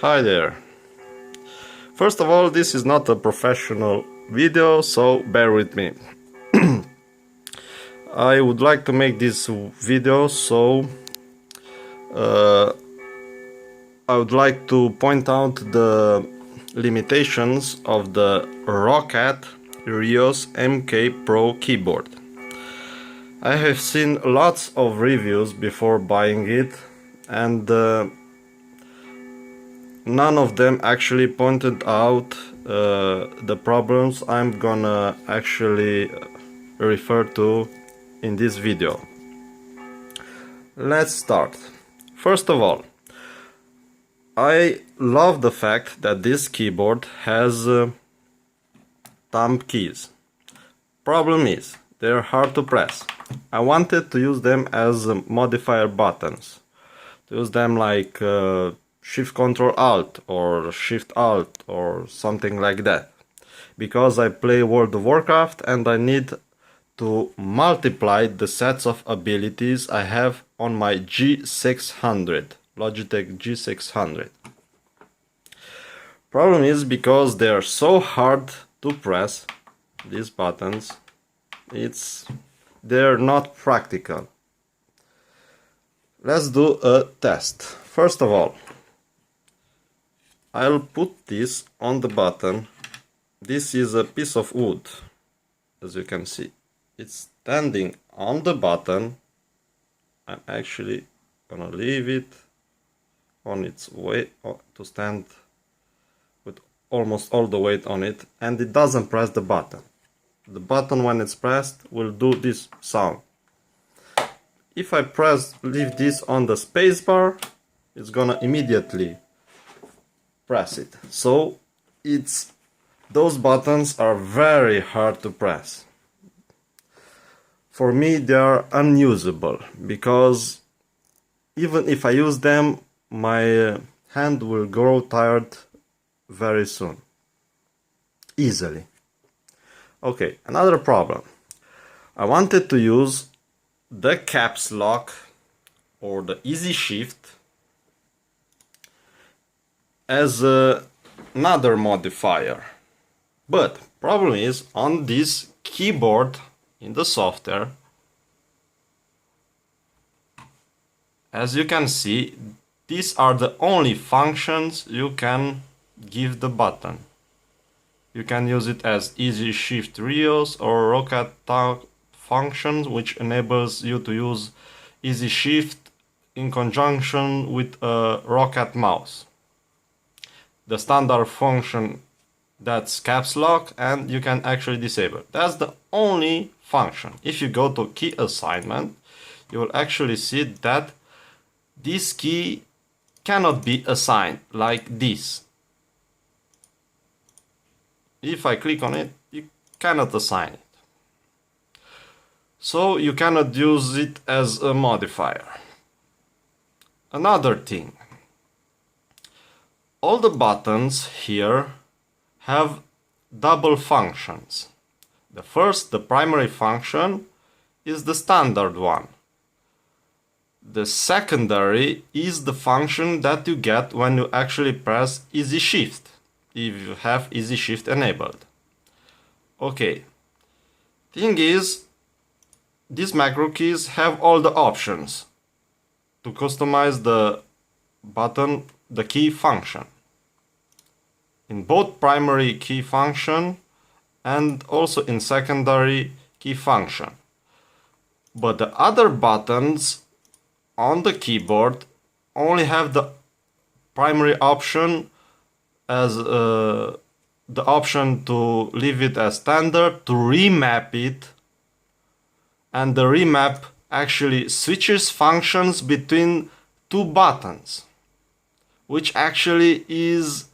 Hi there. First of all, this is not a professional video, so bear with me. I would like to make this video, so I would like to point out the limitations of the Roccat Ryos MK Pro keyboard. I have seen lots of reviews before buying it, and none of them actually pointed out the problems I'm gonna actually refer to in this video. Let's start. First of all, I love the fact that this keyboard has thumb keys. Problem is, they're hard to press. I wanted to use them as modifier buttons. To use them like shift+alt or shift+alt or something like that, because I play World of Warcraft and I need to multiply the sets of abilities I have on my G600, Logitech G600. Problem is, because they are so hard to press, these buttons, they're not practical. Let's do a test. First of all, I'll put this on the button. This is a piece of wood, as you can see. It's standing on the button. I'm actually gonna leave it on its way to stand with almost all the weight on it, and it doesn't press the button. The button, when it's pressed, will do this sound. If I leave this on the spacebar, it's gonna immediately press it. So those buttons are very hard to press. For me, they are unusable, because even if I use them, my hand will grow tired very soon, easily. Okay, another problem. I wanted to use the caps lock or the easyshift as another modifier, but problem is, on this keyboard in the software, as you can see, these are the only functions you can give the button. You can use it as easyshift ryos or roccat functions, which enables you to use easyshift in conjunction with a roccat mouse. The standard function, that's caps lock, and you can actually disable. That's the only function. If you go to key assignment, you will actually see that this key cannot be assigned like this. If I click on it, you cannot assign it. So you cannot use it as a modifier. Another thing, all the buttons here have double functions. The primary function, is the standard one. The secondary is the function that you get when you actually press easy shift, if you have easy shift enabled. Okay, thing is, these macro keys have all the options to customize the button, the key function, in both primary key function and also in secondary key function. But the other buttons on the keyboard only have the primary option as the option to leave it as standard, to remap it, and the remap actually switches functions between two buttons, which actually is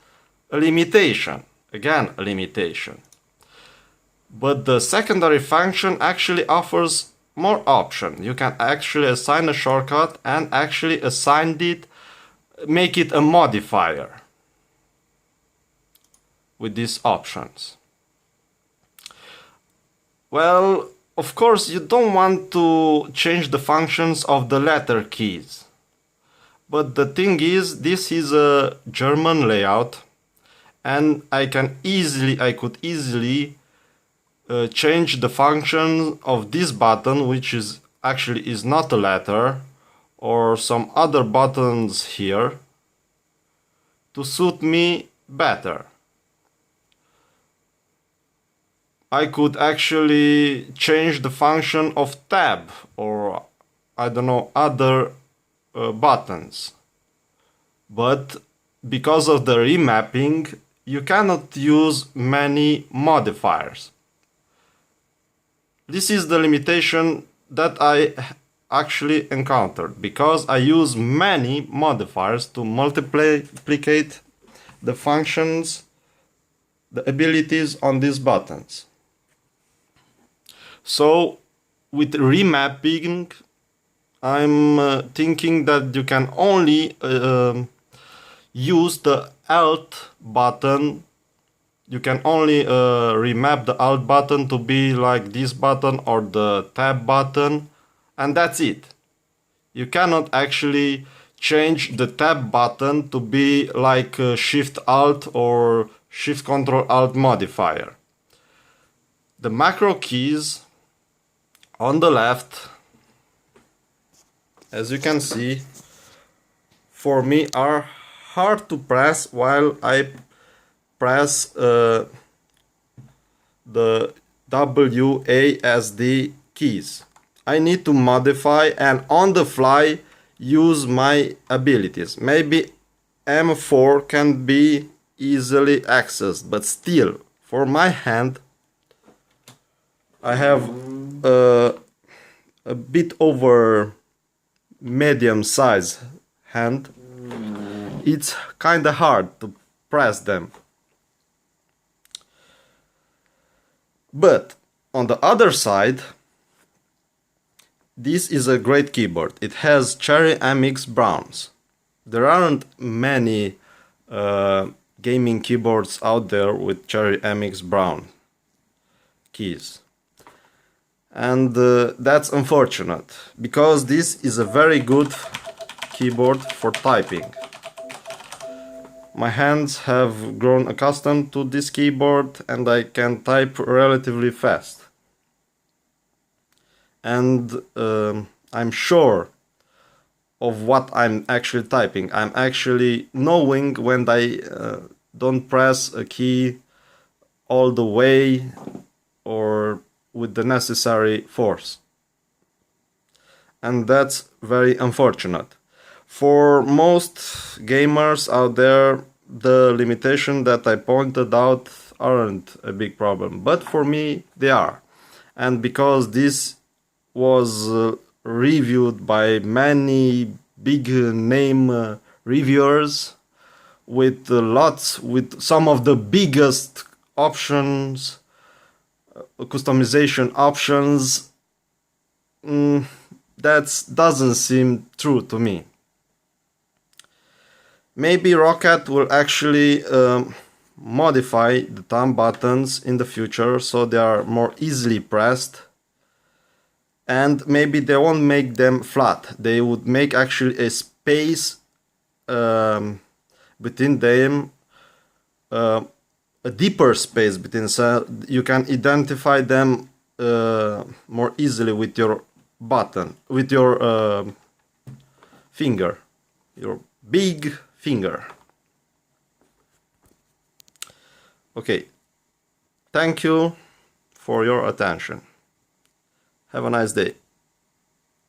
a limitation. Again, a limitation. But the secondary function actually offers more options. You can actually assign a shortcut and actually make it a modifier with these options. Well, of course, you don't want to change the functions of the letter keys, But the thing is, this is a German layout, and I could easily change the function of this button, which is actually is not a letter, or some other buttons here, to suit me better. I could actually change the function of tab, or I don't know, other buttons. But because of the remapping, you cannot use many modifiers. This is the limitation that I actually encountered, because I use many modifiers to multiplicate the functions, the abilities on these buttons. So with remapping, I'm thinking that you can only use the Alt button. You can only remap the Alt button to be like this button or the Tab button, and that's it. You cannot actually change the Tab button to be like shift+alt or shift-Ctrl-alt modifier. The macro keys on the left, as you can see, for me are hard to press while I press the WASD keys. I need to modify and on the fly use my abilities. Maybe M4 can be easily accessed, but still, for my hand, I have a bit over medium size hand. It's kinda hard to press them. But on the other side, this is a great keyboard. It has Cherry MX Browns. There aren't many gaming keyboards out there with Cherry MX Brown keys. And that's unfortunate, because this is a very good keyboard for typing. My hands have grown accustomed to this keyboard and I can type relatively fast. And I'm sure of what I'm actually typing. I'm actually knowing when I don't press a key all the way or with the necessary force. And that's very unfortunate. For most gamers out there, the limitation that I pointed out aren't a big problem, but for me they are. And because this was reviewed by many big name reviewers with some of the biggest options, customization options, that doesn't seem true to me. Maybe roccat will actually modify the thumb buttons in the future so they are more easily pressed, and maybe they won't make them flat. They would make actually a space between them, a deeper space between, so you can identify them more easily with your button, with your finger, your big finger. Okay, thank you for your attention. Have a nice day.